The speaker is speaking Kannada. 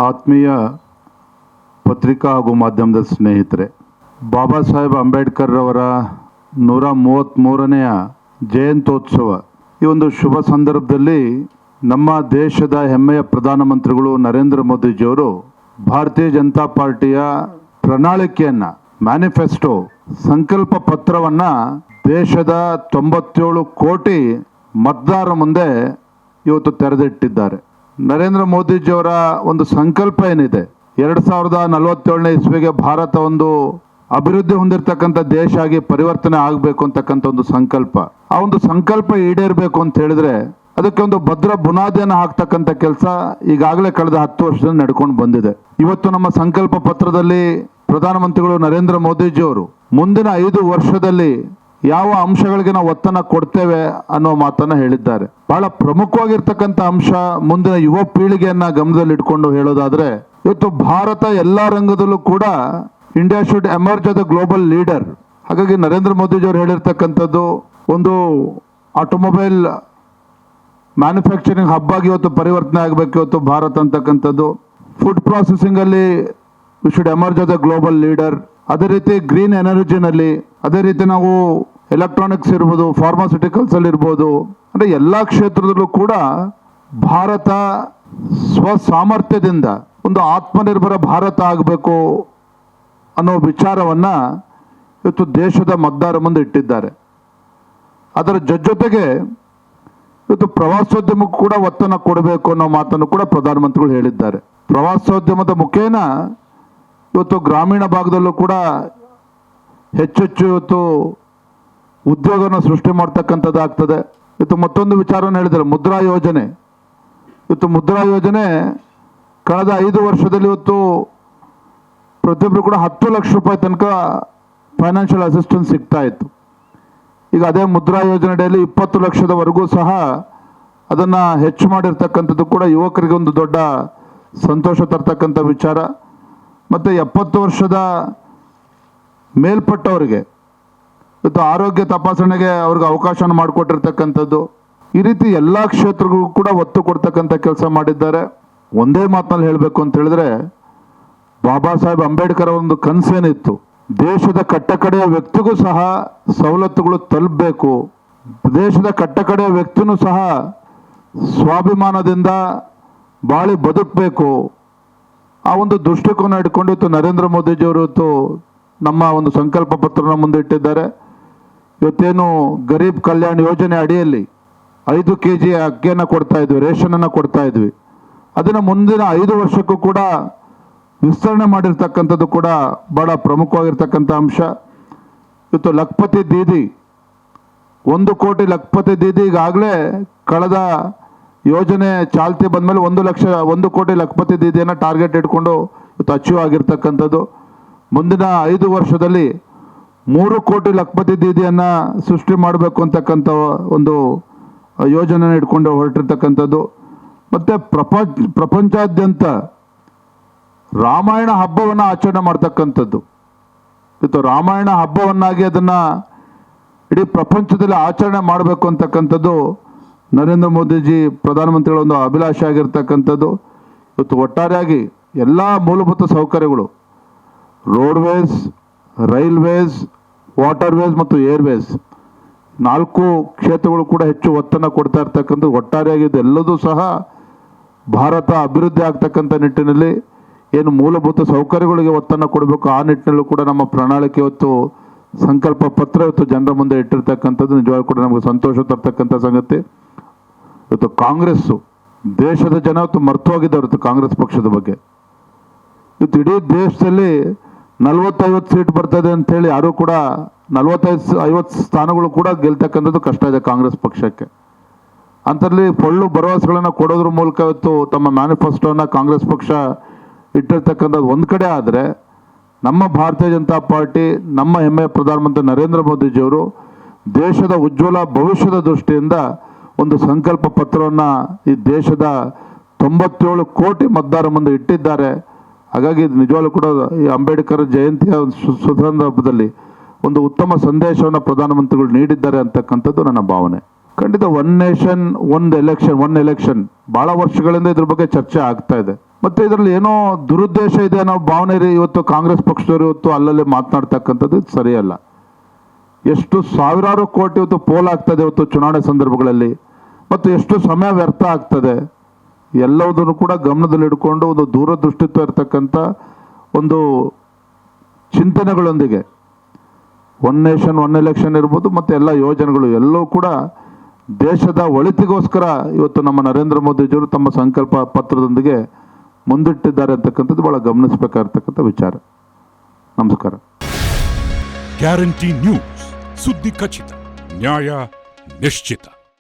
ಆತ್ಮೀಯ ಪತ್ರಿಕಾ ಹಾಗೂ ಮಾಧ್ಯಮದ ಸ್ನೇಹಿತರೆ, ಬಾಬಾ ಸಾಹೇಬ್ ಅಂಬೇಡ್ಕರ್ ಅವರ 133ನೇ ಜಯಂತ್ಯೋತ್ಸವ ಈ ಒಂದು ಶುಭ ಸಂದರ್ಭದಲ್ಲಿ ನಮ್ಮ ದೇಶದ ಹೆಮ್ಮೆಯ ಪ್ರಧಾನಮಂತ್ರಿಗಳು ನರೇಂದ್ರ ಮೋದಿಜಿಯವರು ಭಾರತೀಯ ಜನತಾ ಪಾರ್ಟಿಯ ಪ್ರಣಾಳಿಕೆಯನ್ನು, ಮ್ಯಾನಿಫೆಸ್ಟೋ, ಸಂಕಲ್ಪ ಪತ್ರವನ್ನು ದೇಶದ 97 ಕೋಟಿ ಮತದಾರರ ಮುಂದೆ ಇವತ್ತು ತೆರೆದಿಟ್ಟಿದ್ದಾರೆ. ನರೇಂದ್ರ ಮೋದಿಜಿಯವರ ಒಂದು ಸಂಕಲ್ಪ ಏನಿದೆ, 2047ನೇ ಇಸ್ವಿಗೆ ಭಾರತ ಒಂದು ಅಭಿವೃದ್ಧಿ ಹೊಂದಿರತಕ್ಕಂಥ ದೇಶ ಆಗಿ ಪರಿವರ್ತನೆ ಆಗಬೇಕು ಅಂತಕ್ಕಂಥ ಒಂದು ಸಂಕಲ್ಪ. ಆ ಒಂದು ಸಂಕಲ್ಪ ಈಡೇರಬೇಕು ಅಂತ ಹೇಳಿದ್ರೆ ಅದಕ್ಕೆ ಒಂದು ಭದ್ರ ಬುನಾದಿಯನ್ನು ಹಾಕ್ತಕ್ಕಂಥ ಕೆಲಸ ಈಗಾಗಲೇ ಕಳೆದ 10 ವರ್ಷದಿಂದ ನಡ್ಕೊಂಡು ಬಂದಿದೆ. ಇವತ್ತು ನಮ್ಮ ಸಂಕಲ್ಪ ಪತ್ರದಲ್ಲಿ ಪ್ರಧಾನಮಂತ್ರಿಗಳು ನರೇಂದ್ರ ಮೋದಿಜಿಯವರು ಮುಂದಿನ 5 ವರ್ಷದಲ್ಲಿ ಯಾವ ಅಂಶಗಳಿಗೆ ನಾವು ಒತ್ತನ್ನು ಕೊಡ್ತೇವೆ ಅನ್ನೋ ಮಾತನ್ನ ಹೇಳಿದ್ದಾರೆ. ಬಹಳ ಪ್ರಮುಖವಾಗಿರ್ತಕ್ಕಂಥ ಅಂಶ, ಮುಂದಿನ ಯುವ ಪೀಳಿಗೆಯನ್ನ ಗಮನದಲ್ಲಿ ಇಟ್ಕೊಂಡು ಹೇಳೋದಾದ್ರೆ, ಇವತ್ತು ಭಾರತ ಎಲ್ಲಾ ರಂಗದಲ್ಲೂ ಕೂಡ India should emerge as a global leader. ಹಾಗಾಗಿ ನರೇಂದ್ರ ಮೋದಿಜಿಯವರು ಹೇಳಿರ್ತಕ್ಕಂಥದ್ದು ಒಂದು ಆಟೋಮೊಬೈಲ್ ಮ್ಯಾನುಫ್ಯಾಕ್ಚರಿಂಗ್ ಹಬ್ ಆಗಿ ಇವತ್ತು ಪರಿವರ್ತನೆ ಆಗಬೇಕು ಇವತ್ತು ಭಾರತ ಅಂತಕ್ಕಂಥದ್ದು. ಫುಡ್ ಪ್ರಾಸೆಸಿಂಗ್ ಅಲ್ಲಿ we should emerge as a global leader. ಅದೇ ರೀತಿ ಗ್ರೀನ್ ಎನರ್ಜಿನಲ್ಲಿ, ಅದೇ ರೀತಿ ನಾವು ಎಲೆಕ್ಟ್ರಾನಿಕ್ಸ್ ಇರ್ಬೋದು, ಫಾರ್ಮಾಸ್ಯೂಟಿಕಲ್ಸ್ ಅಲ್ಲಿ ಇರ್ಬೋದು, ಅಂದರೆ ಎಲ್ಲ ಕ್ಷೇತ್ರದಲ್ಲೂ ಕೂಡ ಭಾರತ ಸ್ವಸಾಮರ್ಥ್ಯದಿಂದ ಒಂದು ಆತ್ಮನಿರ್ಭರ ಭಾರತ ಆಗಬೇಕು ಅನ್ನೋ ವಿಚಾರವನ್ನ ಇವತ್ತು ದೇಶದ ಮತದಾರರ ಮುಂದೆ ಇಟ್ಟಿದ್ದಾರೆ. ಅದರ ಜೊತೆಗೆ ಇವತ್ತು ಪ್ರವಾಸೋದ್ಯಮಕ್ಕೂ ಕೂಡ ಒತ್ತನ್ನು ಕೊಡಬೇಕು ಅನ್ನೋ ಮಾತನ್ನು ಕೂಡ ಪ್ರಧಾನಮಂತ್ರಿಗಳು ಹೇಳಿದ್ದಾರೆ. ಪ್ರವಾಸೋದ್ಯಮದ ಮುಖೇನ ಇವತ್ತು ಗ್ರಾಮೀಣ ಭಾಗದಲ್ಲೂ ಕೂಡ ಹೆಚ್ಚೆಚ್ಚು ಇವತ್ತು ಉದ್ಯೋಗವನ್ನು ಸೃಷ್ಟಿ ಮಾಡ್ತಕ್ಕಂಥದ್ದು ಆಗ್ತದೆ. ಇವತ್ತು ಮತ್ತೊಂದು ವಿಚಾರವನ್ನು ಹೇಳಿದ್ದಾರೆ, ಮುದ್ರಾ ಯೋಜನೆ. ಇವತ್ತು ಮುದ್ರಾ ಯೋಜನೆ ಕಳೆದ 5 ವರ್ಷದಲ್ಲಿ ಇವತ್ತು ಪ್ರತಿಯೊಬ್ಬರು ಕೂಡ 10 ಲಕ್ಷ ರೂಪಾಯಿ ತನಕ ಫೈನಾನ್ಷಿಯಲ್ ಅಸಿಸ್ಟೆನ್ಸ್ ಸಿಗ್ತಾ ಇತ್ತು. ಈಗ ಅದೇ ಮುದ್ರಾ ಯೋಜನೆಯಲ್ಲಿ 20 ಲಕ್ಷದವರೆಗೂ ಸಹ ಅದನ್ನು ಹೆಚ್ಚು ಮಾಡಿರ್ತಕ್ಕಂಥದ್ದು ಕೂಡ ಯುವಕರಿಗೆ ಒಂದು ದೊಡ್ಡ ಸಂತೋಷ ತರ್ತಕ್ಕಂಥ ವಿಚಾರ. ಮತ್ತು 70 ವರ್ಷದ ಮೇಲ್ಪಟ್ಟವರಿಗೆ ಇವತ್ತು ಆರೋಗ್ಯ ತಪಾಸಣೆಗೆ ಅವ್ರಿಗೆ ಅವಕಾಶ ಮಾಡಿಕೊಟ್ಟಿರ್ತಕ್ಕಂಥದ್ದು. ಈ ರೀತಿ ಎಲ್ಲ ಕ್ಷೇತ್ರಗಳಿಗೂ ಕೂಡ ಒತ್ತು ಕೊಡ್ತಕ್ಕಂಥ ಕೆಲಸ ಮಾಡಿದ್ದಾರೆ. ಒಂದೇ ಮಾತಿನಲ್ಲಿ ಹೇಳಬೇಕು ಅಂತ ಹೇಳಿದ್ರೆ, ಬಾಬಾ ಸಾಹೇಬ್ ಅಂಬೇಡ್ಕರ್ ಒಂದು ಕನಸೇನಿತ್ತು, ದೇಶದ ಕಟ್ಟಕಡೆಯ ವ್ಯಕ್ತಿಗೂ ಸಹ ಸವಲತ್ತುಗಳು ತಲುಪಬೇಕು, ದೇಶದ ಕಟ್ಟಕಡೆಯ ವ್ಯಕ್ತಿನೂ ಸಹ ಸ್ವಾಭಿಮಾನದಿಂದ ಬಾಳಿ ಬದುಕಬೇಕು. ಆ ಒಂದು ದೃಷ್ಟಿಕೋನ ಇಟ್ಕೊಂಡಿತ್ತು ನರೇಂದ್ರ ಮೋದಿಜಿಯವರು ಇವತ್ತು ನಮ್ಮ ಒಂದು ಸಂಕಲ್ಪ ಪತ್ರನ ಮುಂದೆ ಇಟ್ಟಿದ್ದಾರೆ. ಇವತ್ತೇನು ಗರೀಬ್ ಕಲ್ಯಾಣ ಯೋಜನೆ ಅಡಿಯಲ್ಲಿ 5 kg ಅಕ್ಕಿಯನ್ನು ಕೊಡ್ತಾ ಇದ್ವಿ, ರೇಷನನ್ನು ಕೊಡ್ತಾ ಇದ್ವಿ, ಅದನ್ನು ಮುಂದಿನ 5 ವರ್ಷಕ್ಕೂ ಕೂಡ ವಿಸ್ತರಣೆ ಮಾಡಿರ್ತಕ್ಕಂಥದ್ದು ಕೂಡ ಬಹಳ ಪ್ರಮುಖವಾಗಿರ್ತಕ್ಕಂಥ ಅಂಶ. ಇವತ್ತು ಲಖಪತಿ ದೀದಿ, 1 ಕೋಟಿ ಲಖಪತಿ ದೀದಿ ಈಗಾಗಲೇ ಕಳೆದ ಯೋಜನೆ ಚಾಲ್ತಿ ಬಂದಮೇಲೆ 1 ಕೋಟಿ ಲಖಪತಿ ದೀದಿಯನ್ನು ಟಾರ್ಗೆಟ್ ಇಟ್ಕೊಂಡು ಇವತ್ತು ಅಚೀವ್ ಆಗಿರ್ತಕ್ಕಂಥದ್ದು. ಮುಂದಿನ 5 ವರ್ಷದಲ್ಲಿ 3 ಕೋಟಿ ಲಖಪತಿ ದೀದಿಯನ್ನು ಸೃಷ್ಟಿ ಮಾಡಬೇಕು ಅಂತಕ್ಕಂಥ ಒಂದು ಯೋಜನೆ ಇಟ್ಕೊಂಡು ಹೊರಟಿರ್ತಕ್ಕಂಥದ್ದು. ಮತ್ತು ಪ್ರಪಂಚಾದ್ಯಂತ ರಾಮಾಯಣ ಹಬ್ಬವನ್ನು ಆಚರಣೆ ಮಾಡ್ತಕ್ಕಂಥದ್ದು. ಇವತ್ತು ರಾಮಾಯಣ ಹಬ್ಬವನ್ನಾಗಿ ಅದನ್ನು ಇಡೀ ಪ್ರಪಂಚದಲ್ಲಿ ಆಚರಣೆ ಮಾಡಬೇಕು ಅಂತಕ್ಕಂಥದ್ದು ನರೇಂದ್ರ ಮೋದಿಜಿ ಪ್ರಧಾನಮಂತ್ರಿಗಳ ಒಂದು ಅಭಿಲಾಷೆ ಆಗಿರ್ತಕ್ಕಂಥದ್ದು. ಇವತ್ತು ಒಟ್ಟಾರೆಯಾಗಿ ಎಲ್ಲ ಮೂಲಭೂತ ಸೌಕರ್ಯಗಳು, ರೋಡ್ವೇಸ್, ರೈಲ್ವೇಸ್, ವಾಟರ್ವೇಸ್ ಮತ್ತು ಏರ್ವೇಸ್, 4 ಕ್ಷೇತ್ರಗಳು ಕೂಡ ಹೆಚ್ಚು ಒತ್ತನ್ನು ಕೊಡ್ತಾ ಇರ್ತಕ್ಕಂಥದ್ದು. ಒಟ್ಟಾರೆಯಾಗಿ ಇದೆಲ್ಲದೂ ಸಹ ಭಾರತ ಅಭಿವೃದ್ಧಿ ಆಗ್ತಕ್ಕಂಥ ನಿಟ್ಟಿನಲ್ಲಿ ಏನು ಮೂಲಭೂತ ಸೌಕರ್ಯಗಳಿಗೆ ಒತ್ತನ್ನು ಕೊಡಬೇಕು, ಆ ನಿಟ್ಟಿನಲ್ಲೂ ಕೂಡ ನಮ್ಮ ಪ್ರಣಾಳಿಕೆ ಇವತ್ತು ಸಂಕಲ್ಪ ಪತ್ರ ಇವತ್ತು ಜನರ ಮುಂದೆ ಇಟ್ಟಿರ್ತಕ್ಕಂಥದ್ದು ನಿಜವಾಗ್ಲೂ ಕೂಡ ನಮಗೆ ಸಂತೋಷ ತರ್ತಕ್ಕಂಥ ಸಂಗತಿ. ಇವತ್ತು ಕಾಂಗ್ರೆಸ್ಸು, ದೇಶದ ಜನ ಇವತ್ತು ಮರ್ತೋಗಿದ್ದಾರೆ ಇವತ್ತು ಕಾಂಗ್ರೆಸ್ ಪಕ್ಷದ ಬಗ್ಗೆ. ಇವತ್ತು ಇಡೀ ದೇಶದಲ್ಲಿ 40-50 ಸೀಟ್ ಬರ್ತದೆ ಅಂತೇಳಿ ಯಾರೂ ಕೂಡ 45-50 ಸ್ಥಾನಗಳು ಕೂಡ ಗೆಲ್ತಕ್ಕಂಥದ್ದು ಕಷ್ಟ ಇದೆ ಕಾಂಗ್ರೆಸ್ ಪಕ್ಷಕ್ಕೆ. ಅಂಥಲ್ಲಿ ಪೊಳ್ಳು ಭರವಸೆಗಳನ್ನು ಕೊಡೋದ್ರ ಮೂಲಕ ಇವತ್ತು ತಮ್ಮ ಮ್ಯಾನಿಫೆಸ್ಟೋನ ಕಾಂಗ್ರೆಸ್ ಪಕ್ಷ ಇಟ್ಟಿರ್ತಕ್ಕಂಥದ್ದು ಒಂದು ಕಡೆ ಆದರೆ, ನಮ್ಮ ಭಾರತೀಯ ಜನತಾ ಪಾರ್ಟಿ, ನಮ್ಮ ಹೆಮ್ಮೆಯ ಪ್ರಧಾನಮಂತ್ರಿ ನರೇಂದ್ರ ಮೋದಿಜಿಯವರು ದೇಶದ ಉಜ್ವಲ ಭವಿಷ್ಯದ ದೃಷ್ಟಿಯಿಂದ ಒಂದು ಸಂಕಲ್ಪ ಪತ್ರವನ್ನು ಈ ದೇಶದ 97 ಕೋಟಿ ಮತದಾರರ ಮುಂದೆ ಇಟ್ಟಿದ್ದಾರೆ. ಹಾಗಾಗಿ ನಿಜವಾಗ್ಲೂ ಕೂಡ ಈ ಅಂಬೇಡ್ಕರ್ ಜಯಂತಿಯ ಸಂದರ್ಭದಲ್ಲಿ ಒಂದು ಉತ್ತಮ ಸಂದೇಶವನ್ನು ಪ್ರಧಾನಮಂತ್ರಿಗಳು ನೀಡಿದ್ದಾರೆ ಅಂತಕ್ಕಂಥದ್ದು ನನ್ನ ಭಾವನೆ. ಖಂಡಿತ ಒನ್ ನೇಷನ್ ಒನ್ ಎಲೆಕ್ಷನ್ ಭಾಳ ವರ್ಷಗಳಿಂದ ಇದ್ರ ಬಗ್ಗೆ ಚರ್ಚೆ ಆಗ್ತಾ ಇದೆ. ಮತ್ತು ಇದರಲ್ಲಿ ಏನೋ ದುರುದ್ದೇಶ ಇದೆ ಅನ್ನೋ ಭಾವನೆ ಇವತ್ತು ಕಾಂಗ್ರೆಸ್ ಪಕ್ಷದವರು ಇವತ್ತು ಅಲ್ಲಲ್ಲಿ ಮಾತನಾಡ್ತಕ್ಕಂಥದ್ದು ಇದು ಸರಿಯಲ್ಲ. ಎಷ್ಟು ಸಾವಿರಾರು ಕೋಟಿ ಇವತ್ತು ಪೋಲ್ ಆಗ್ತದೆ ಇವತ್ತು ಚುನಾವಣೆ ಸಂದರ್ಭಗಳಲ್ಲಿ, ಮತ್ತು ಎಷ್ಟು ಸಮಯ ವ್ಯರ್ಥ ಆಗ್ತದೆ, ಎಲ್ಲವುದನ್ನು ಕೂಡ ಗಮನದಲ್ಲಿಡ್ಕೊಂಡು ಒಂದು ದೂರದೃಷ್ಟಿತ್ವ ಇರತಕ್ಕಂಥ ಒಂದು ಚಿಂತನೆಗಳೊಂದಿಗೆ ಒನ್ ನೇಷನ್ ಒನ್ ಎಲೆಕ್ಷನ್ ಇರ್ಬೋದು ಮತ್ತು ಎಲ್ಲ ಯೋಜನೆಗಳು ಎಲ್ಲವೂ ಕೂಡ ದೇಶದ ಒಳಿತಿಗೋಸ್ಕರ ಇವತ್ತು ನಮ್ಮ ನರೇಂದ್ರ ಮೋದಿಜಿಯವರು ತಮ್ಮ ಸಂಕಲ್ಪ ಪತ್ರದೊಂದಿಗೆ ಮುಂದಿಟ್ಟಿದ್ದಾರೆ ಅಂತಕ್ಕಂಥದ್ದು ಭಾಳ ಗಮನಿಸಬೇಕಾಗಿರ್ತಕ್ಕಂಥ ವಿಚಾರ. ನಮಸ್ಕಾರ. ಗ್ಯಾರಂಟಿ ನ್ಯೂಸ್, ಸುದ್ದಿ ಖಚಿತ, ನ್ಯಾಯ ನಿಶ್ಚಿತ.